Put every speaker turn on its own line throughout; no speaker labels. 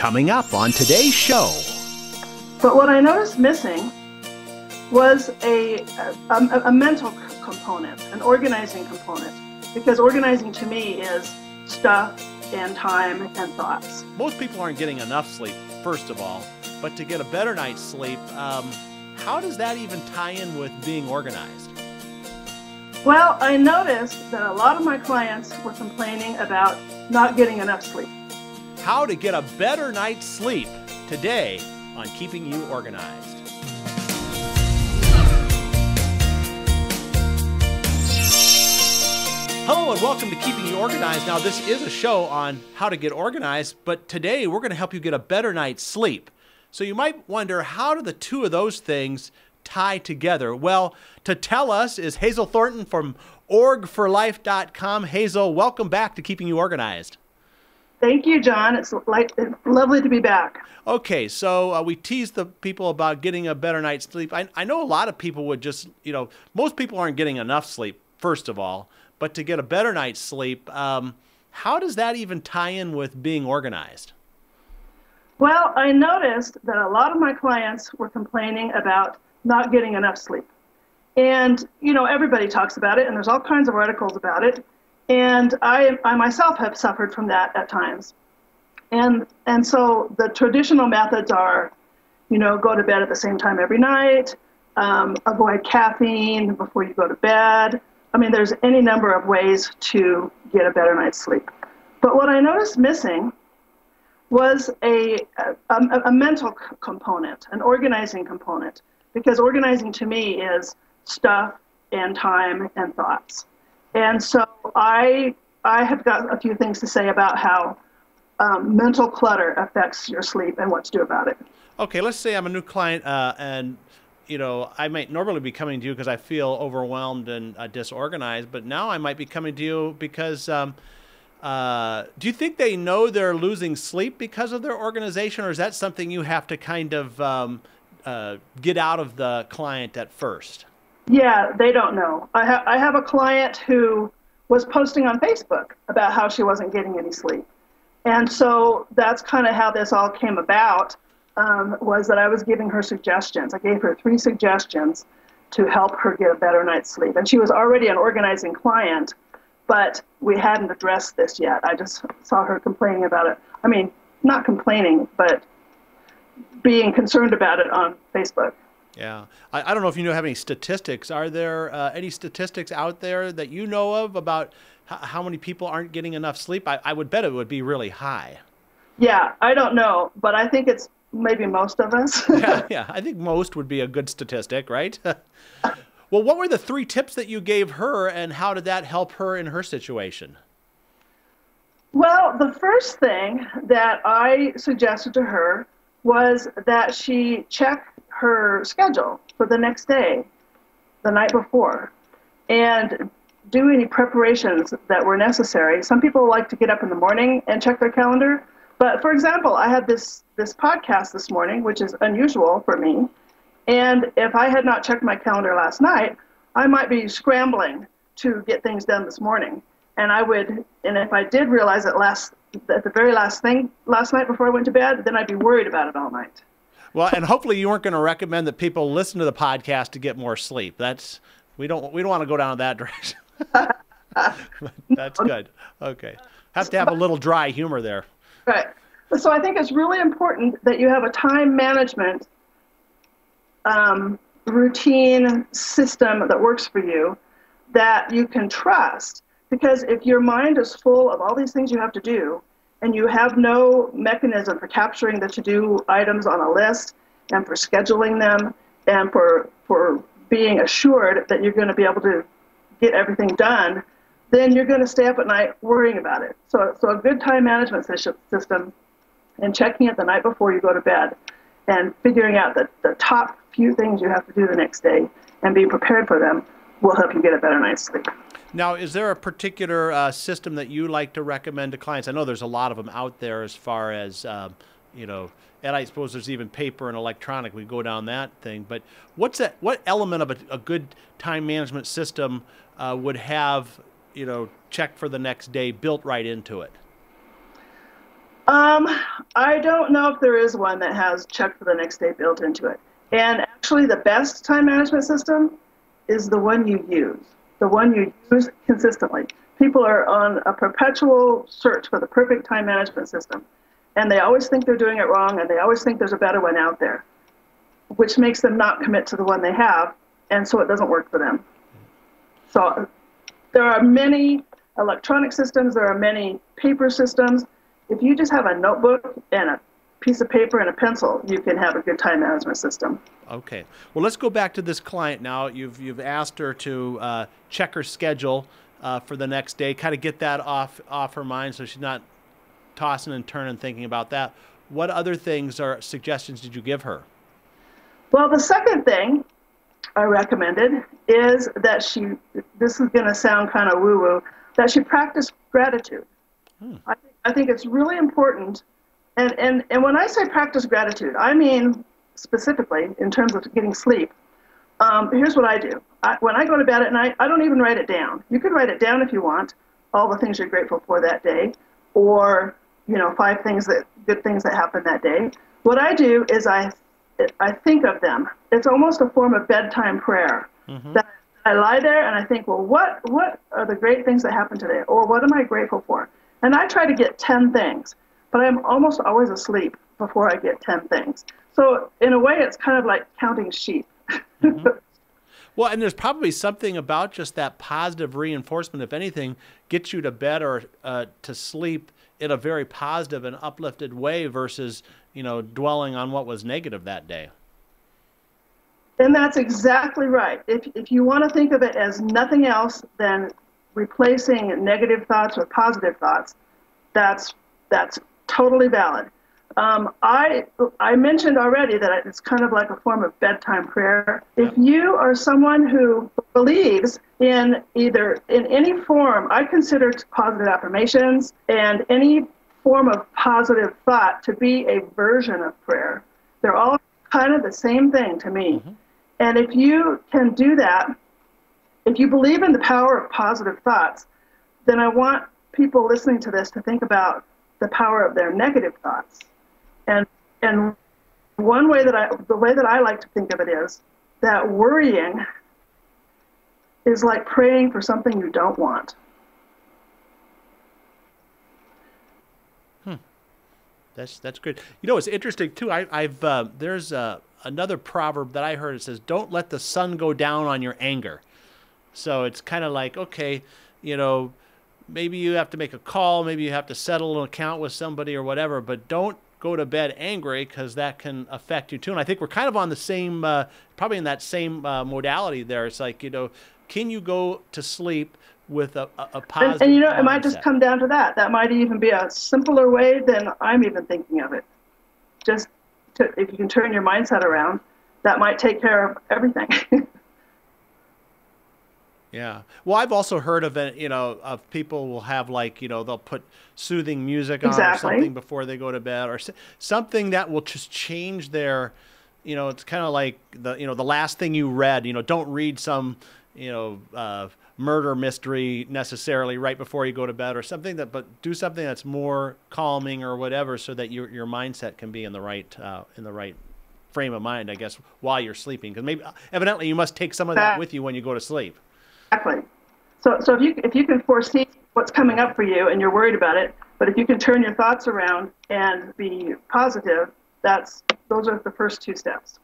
Coming up on today's show.
But what I noticed missing was a mental component, an organizing component, because organizing to me is stuff and time and thoughts.
Most people aren't getting enough sleep, first of all, but to get a better night's sleep, how does that even tie in with being organized?
Well, I noticed that a lot of my clients were complaining about not getting enough sleep.
How to get a better night's sleep today on Keeping You Organized. Hello and welcome to Keeping You Organized. Now, this is a show on how to get organized, but today we're going to help you get a better night's sleep. So you might wonder, how do the two of those things tie together? Well, to tell us is Hazel Thornton from orgforlife.com. Hazel, welcome back to Keeping You Organized.
Thank you, John. It's lovely to be back.
Okay, so we teased the people about getting a better night's sleep. I know a lot of people would just, most people aren't getting enough sleep, first of all, but to get a better night's sleep, how does that even tie in with being organized?
Well, I noticed that a lot of my clients were complaining about not getting enough sleep. And, everybody talks about it, and there's all kinds of articles about it. And I myself have suffered from that at times. And so the traditional methods are, go to bed at the same time every night, avoid caffeine before you go to bed. I mean, there's any number of ways to get a better night's sleep. But what I noticed missing was a mental component, an organizing component, because organizing to me is stuff and time and thoughts. And so I have got a few things to say about how mental clutter affects your sleep and what to do about it.
Okay, let's say I'm a new client and I might normally be coming to you because I feel overwhelmed and disorganized, but now I might be coming to you because do you think they know they're losing sleep because of their organization, or is that something you have to kind of get out of the client at first?
Yeah, they don't know. I have a client who was posting on Facebook about how she wasn't getting any sleep. And so that's kind of how this all came about, was that I was giving her suggestions. I gave her 3 suggestions to help her get a better night's sleep. And she was already an organizing client, but we hadn't addressed this yet. I just saw her complaining about it. I mean, not complaining, but being concerned about it on Facebook.
Yeah. I don't know if you have any statistics. Are there any statistics out there that you know of about how many people aren't getting enough sleep? I would bet it would be really high.
Yeah, I don't know, but I think it's maybe most of us.
Yeah, I think most would be a good statistic, right? Well, what were the 3 tips that you gave her, and how did that help her in her situation?
Well, the first thing that I suggested to her was that she check her schedule for the next day, the night before, and do any preparations that were necessary. Some people like to get up in the morning and check their calendar. But for example, I had this podcast this morning, which is unusual for me. And if I had not checked my calendar last night, I might be scrambling to get things done this morning. And if I did realize it at the very last thing last night before I went to bed, then I'd be worried about it all night.
Well, and hopefully you weren't going to recommend that people listen to the podcast to get more sleep. We don't want to go down that direction. That's good. Okay. Have to have a little dry humor there.
Right. So I think it's really important that you have a time management routine system that works for you, that you can trust. Because if your mind is full of all these things you have to do, and you have no mechanism for capturing the to-do items on a list, and for scheduling them, and for being assured that you're going to be able to get everything done, then you're going to stay up at night worrying about it. So a good time management system, and checking it the night before you go to bed, and figuring out the top few things you have to do the next day, and being prepared for them, will help you get a better night's sleep.
Now, is there a particular system that you like to recommend to clients? I know there's a lot of them out there as far as, and I suppose there's even paper and electronic. We go down that thing. But what element of a good time management system would have, check for the next day built right into it?
Um, I don't know if there is one that has check for the next day built into it. And actually, the best time management system is the one you use, the one you use consistently. People are on a perpetual search for the perfect time management system, and they always think they're doing it wrong, and they always think there's a better one out there, which makes them not commit to the one they have, and so it doesn't work for them. So there are many electronic systems, there are many paper systems. If you just have a notebook and a piece of paper and a pencil, you can have a good time management system.
Okay. Well, let's go back to this client now. You've asked her to check her schedule for the next day, kind of get that off her mind so she's not tossing and turning thinking about that. What other things or suggestions did you give her?
Well, the second thing I recommended is that this is going to sound kind of woo-woo, that she practice gratitude. I think it's really important. And when I say practice gratitude, I mean specifically in terms of getting sleep. Here's what I do. When I go to bed at night, I don't even write it down. You could write it down if you want, all the things you're grateful for that day, or 5 good things that happened that day. What I do is I think of them. It's almost a form of bedtime prayer. That I lie there and I think, well, what are the great things that happened today? Or what am I grateful for? And I try to get 10 things, but I'm almost always asleep before I get 10 things. So in a way, it's kind of like counting sheep.
Well, and there's probably something about just that positive reinforcement, if anything, gets you to bed or to sleep in a very positive and uplifted way versus, dwelling on what was negative that day.
And that's exactly right. If you want to think of it as nothing else than replacing negative thoughts with positive thoughts, that's totally valid. I mentioned already that it's kind of like a form of bedtime prayer. If you are someone who believes in any form, I consider positive affirmations and any form of positive thought to be a version of prayer. They're all kind of the same thing to me. And if you can do that, if you believe in the power of positive thoughts, then I want people listening to this to think about the power of their negative thoughts. And the way that I like to think of it is that worrying is like praying for something you don't want.
That's good. It's interesting too. There's another proverb that I heard. It says, "Don't let the sun go down on your anger." So it's kind of like, okay, maybe you have to make a call, maybe you have to settle an account with somebody or whatever, but don't go to bed angry because that can affect you too. And I think we're kind of on the same, probably in that same modality there. It's like, can you go to sleep with a positive
And
mindset?
It might just come down to that. That might even be a simpler way than I'm even thinking of it. If you can turn your mindset around, that might take care of everything.
Yeah. Well, I've also heard of it, of people will have they'll put soothing music on or something before they go to bed, or something that will just change their, it's kind of like the last thing you read, don't read some, murder mystery necessarily right before you go to bed or something but do something that's more calming or whatever so that your mindset can be in the right frame of mind, I guess, while you're sleeping. Because evidently you must take some of that with you when you go to sleep.
Exactly. So if you can foresee what's coming up for you and you're worried about it, but if you can turn your thoughts around and be positive, those are the first 2 steps.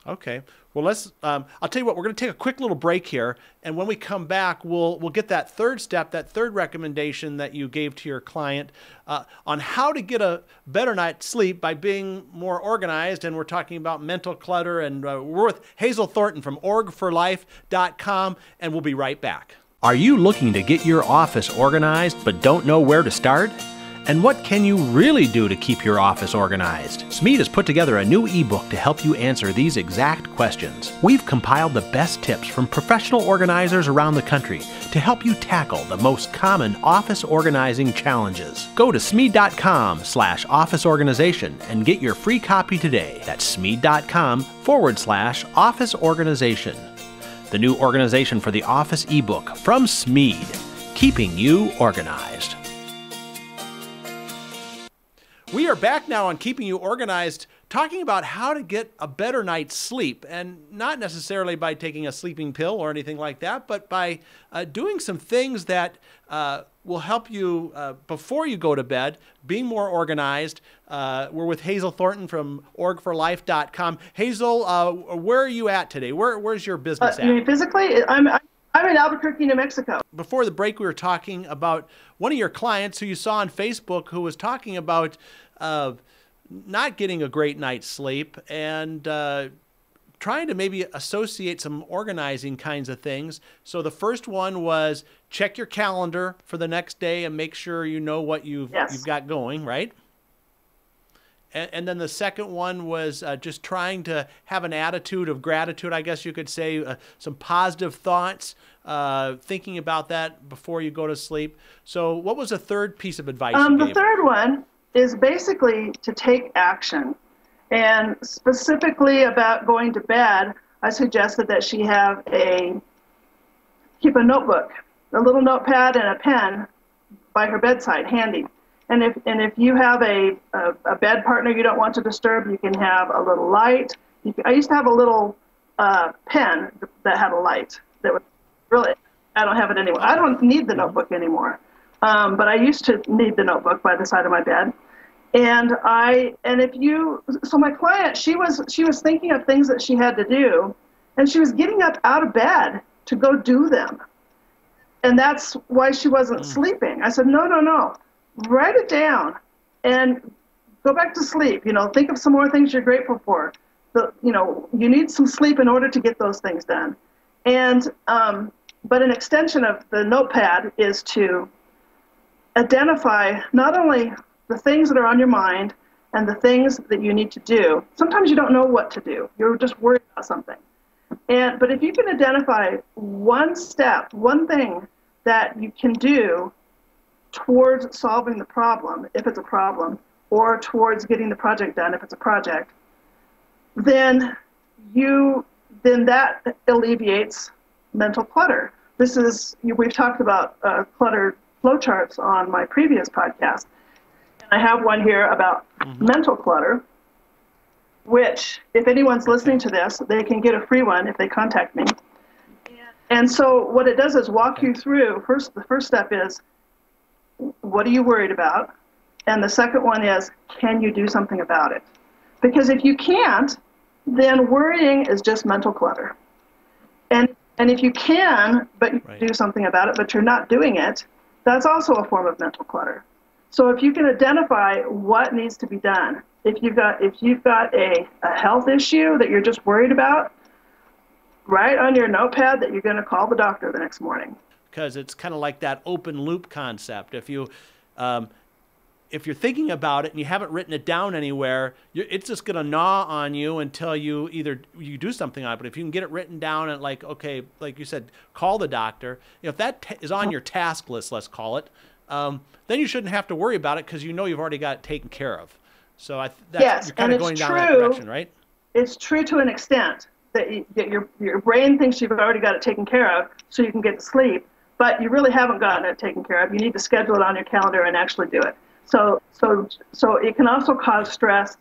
Okay. Well, I'll tell you what, we're going to take a quick little break here. And when we come back, we'll get that third step, that third recommendation that you gave to your client on how to get a better night's sleep by being more organized. And we're talking about mental clutter. And we're with Hazel Thornton from orgforlife.com. And we'll be right back. Are you looking to get your office organized but don't know where to start? And what can you really do to keep your office organized? Smead has put together a new ebook to help you answer these exact questions. We've compiled the best tips from professional organizers around the country to help you tackle the most common office organizing challenges. Go to smead.com/office organization and get your free copy today. That's smead.com/office organization. The new organization for the office ebook from Smead, keeping you organized. We are back now on Keeping You Organized, talking about how to get a better night's sleep, and not necessarily by taking a sleeping pill or anything like that, but by doing some things that will help you before you go to bed, being more organized. We're with Hazel Thornton from orgforlife.com. Hazel, where are you at today? Where's your business at?
You mean physically? I'm in Albuquerque, New Mexico.
Before the break, we were talking about one of your clients who you saw on Facebook who was talking about not getting a great night's sleep and trying to maybe associate some organizing kinds of things. So the first one was check your calendar for the next day and make sure you know what you've got going, right? And then the second one was just trying to have an attitude of gratitude, I guess you could say, some positive thoughts, thinking about that before you go to sleep. So what was the third piece of advice you gave?
The third one is basically to take action. And specifically about going to bed, I suggested that she keep a notebook, a little notepad and a pen by her bedside handy. And if you have a bed partner you don't want to disturb, you can have a little light. I used to have a little pen that had a light that was really, I don't have it anymore. I don't need the notebook anymore. But I used to need the notebook by the side of my bed. So my client, she was thinking of things that she had to do, and she was getting up out of bed to go do them. And that's why she wasn't sleeping. I said, no. Write it down and go back to sleep. Think of some more things you're grateful for. You need some sleep in order to get those things done. And but an extension of the notepad is to identify not only the things that are on your mind and the things that you need to do. Sometimes you don't know what to do. You're just worried about something. But if you can identify one step, one thing that you can do towards solving the problem, if it's a problem, or towards getting the project done, if it's a project, then that alleviates mental clutter. We've talked about clutter flowcharts on my previous podcast. I have one here about mental clutter, which, if anyone's listening to this, they can get a free one if they contact me. And so what it does is walk you through, the first step is, what are you worried about? And the second one is, can you do something about it? Because if you can't, then worrying is just mental clutter. And if you can, but you do something about it, but you're not doing it, that's also a form of mental clutter. So if you can identify what needs to be done, if you've got a health issue that you're just worried about, write on your notepad that you're going to call the doctor the next morning.
Because it's kind of like that open loop concept. If you're thinking about it and you haven't written it down anywhere, it's just going to gnaw on you until you do something on it. But if you can get it written down and like you said, call the doctor. If that is on your task list, let's call it, then you shouldn't have to worry about it because you've already got it taken care of. So you're kind of going down that direction, right?
It's true to an extent that your brain thinks you've already got it taken care of, so you can get to sleep. But you really haven't gotten it taken care of. You need to schedule it on your calendar and actually do it. So it can also cause stress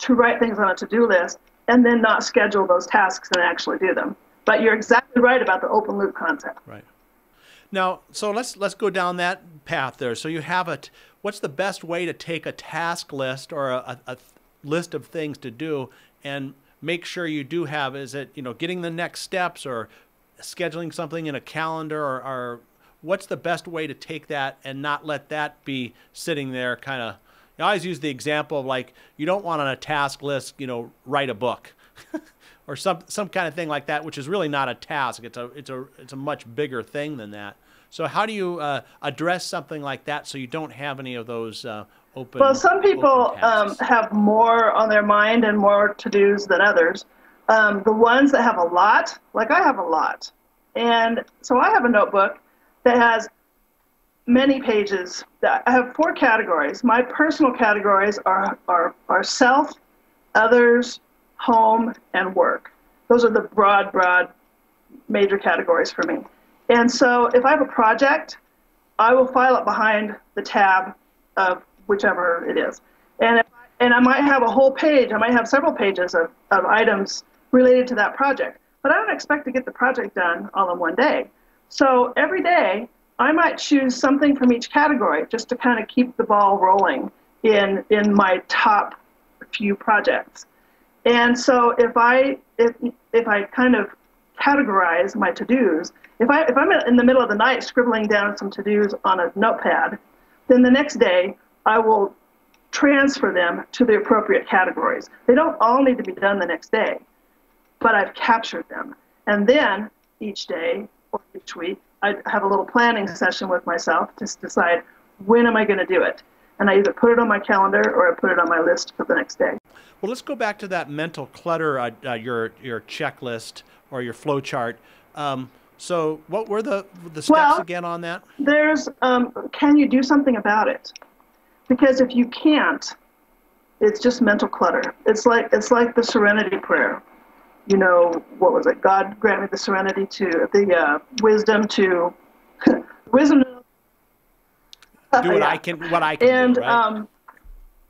to write things on a to-do list and then not schedule those tasks and actually do them. But you're exactly right about the open loop concept.
Right. Now, so let's go down that path there. So you have what's the best way to take a task list or a list of things to do and make sure you do have, is it, getting the next steps or scheduling something in a calendar or what's the best way to take that and not let that be sitting there kind of, I always use the example of like, you don't want on a task list, write a book or some kind of thing like that, which is really not a task. It's a much bigger thing than that. So how do you address something like that so you don't have any of those open?
Well, some people have more on their mind and more to-dos than others. The ones that have a lot, like I have a lot. And so I have a notebook that has many pages. I have 4 categories. My personal categories are self, others, home, and work. Those are the broad major categories for me. And so if I have a project, I will file it behind the tab of whichever it is. And I might have a whole page, I might have several pages of items related to that project. But I don't expect to get the project done all in one day. So every day, I might choose something from each category just to kind of keep the ball rolling in my top few projects. And so if I kind of categorize my to-dos, if I'm in the middle of the night scribbling down some to-dos on a notepad, then the next day I will transfer them to the appropriate categories. They don't all need to be done the next day, but I've captured them. And then each day or each week, I have a little planning session with myself to decide when am I going to do it. And I either put it on my calendar or I put it on my list for the next day.
Well, let's go back to that mental clutter, your checklist or your flow chart. So what were the steps again on that?
There's, can you do something about it? Because if you can't, it's just mental clutter. It's like the serenity prayer. You know, what was it? God grant me the serenity to, the wisdom to, wisdom to
do what I can
and,
do, right?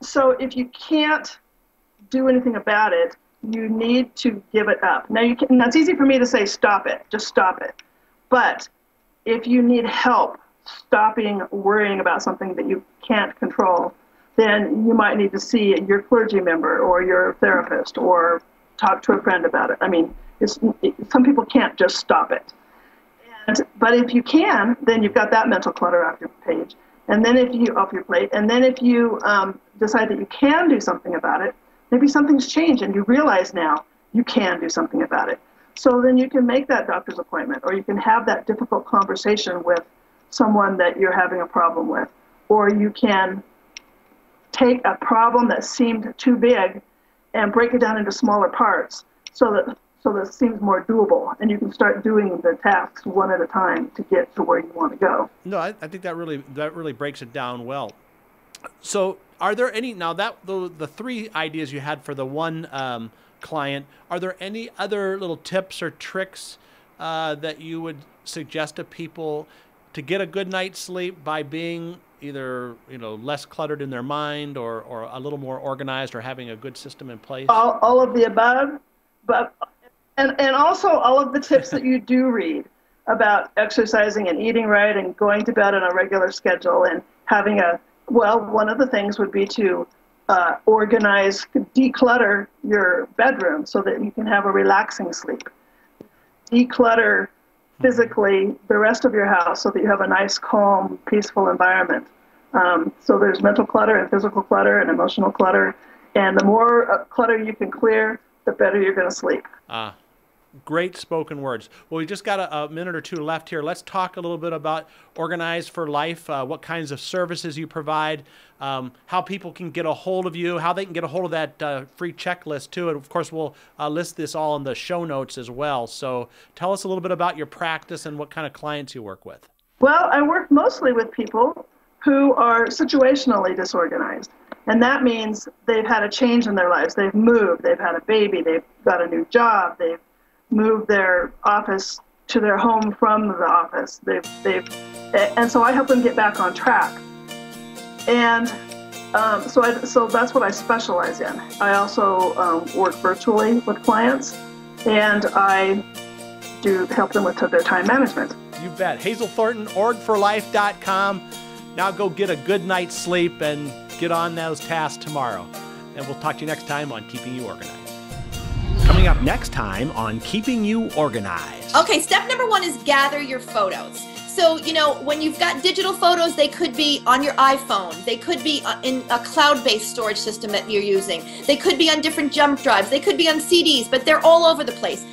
So if you can't do anything about it, you need to give it up. Now, now it's easy for me to say, stop it, just stop it. But if you need help stopping worrying about something that you can't control, then you might need to see your clergy member or your therapist or talk to a friend about it. I mean, some people can't just stop it. But if you can, then you've got that mental clutter off your page. And then off your plate, and then if you decide that you can do something about it, maybe something's changed and you realize now you can do something about it. So then you can make that doctor's appointment, or you can have that difficult conversation with someone that you're having a problem with. Or you can take a problem that seemed too big and break it down into smaller parts so that it seems more doable, and you can start doing the tasks one at a time to get to where you want to go.
No, I think that really breaks it down well. So are there any, now that the three ideas you had for the one client, are there any other little tips or tricks that you would suggest to people to get a good night's sleep by being either, less cluttered in their mind or a little more organized or having a good system in place?
All of the above, but and also all of the tips that you do read about exercising and eating right and going to bed on a regular schedule and having one of the things would be to organize, declutter your bedroom so that you can have a relaxing sleep. Declutter physically the rest of your house so that you have a nice, calm, peaceful environment. So there's mental clutter and physical clutter and emotional clutter. And the more clutter you can clear, the better you're going to sleep.
Great spoken words. Well, we just got a minute or two left here. Let's talk a little bit about Organize for Life, what kinds of services you provide, how people can get a hold of you, how they can get a hold of that free checklist too. And of course, we'll list this all in the show notes as well. So tell us a little bit about your practice and what kind of clients you work with.
Well, I work mostly with people who are situationally disorganized. And that means they've had a change in their lives. They've moved, they've had a baby, they've got a new job, they've moved their office to their home from the office. And so I help them get back on track. And so that's what I specialize in. I also work virtually with clients, and I do help them with their time management.
You bet. Hazel Thornton, orgforlife.com. Now go get a good night's sleep and get on those tasks tomorrow. And we'll talk to you next time on Keeping You Organized. Coming up next time on Keeping You Organized.
Okay, step number 1 is gather your photos. So, when you've got digital photos, they could be on your iPhone. They could be in a cloud-based storage system that you're using. They could be on different jump drives. They could be on CDs, but they're all over the place.